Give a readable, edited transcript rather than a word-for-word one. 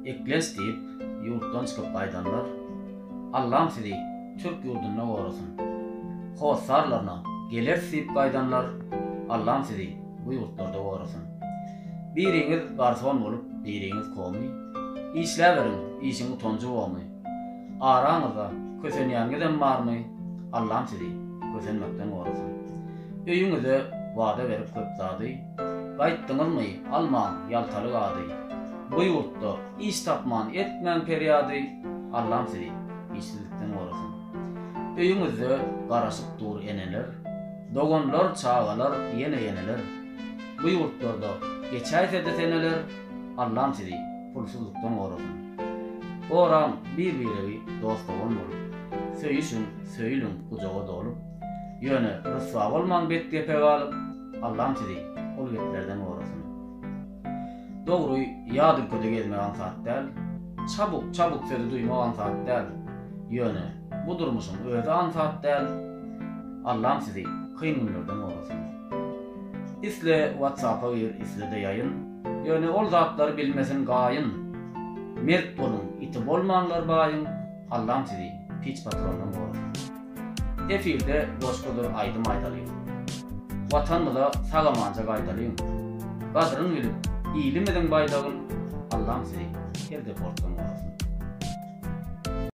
ekles deyip yurtdan çıkıp qaydanlar. Allah'ım sizi Türk yurduna uğrasın. Hossarlarına gelir siyip qaydanlar. Allah'ım sizi bu yurtlarda uğrasın. Biriniz garson olup biriniz komi. İşleverin işin utoncu olmay. Aranızda kösenýäňizem barmy? Allah'ım sizi kösenmekden uğrasın. Öýüňize wada berip köp zady. Gaýtdyňyzmy almaň ýaltalyk ady. Bu yurtda iş tapman etmän periýady. Allah'ım sizi işsizlikden uğrasın. Öýüňizde garaşyp dur eneler. Dogonlar çağalar ýene yeneler. Bu yurtlarda geçäýse-de seneler. Allah'ım sizi pulsuzlukdan uğrasın. Oram bir-biri dost bolmaly. Söýüşün söýülüň gujaga dolup. Ýöne ryswa bolman bet gepeg alyp. Allah'ım sizi ol geplerden uğrasın. Dogry ýa-dylkyda gezmeýän saat däl. Çabuk sözi duýmagan saat däl. Ýöne bu durmuşyň özi an saat däl. Allah'ım sizi kyn günlerden uğrasın. Isle WhatsApp'a gir, isle de ýayyn. Ýöne ol zatlary bilmesin gaýyn. Mert bolun, iti bolmanlar baýyn. Allah'ım sizi piç patrondan uğrasın. Efirde boşgudur aýdym aýdalýyn. Watanmyza sagamanja gaýdalýyn. Gadryň bilip, iýlim eden baýdagyn. Allah'ım sizi herde portdan uğrasın.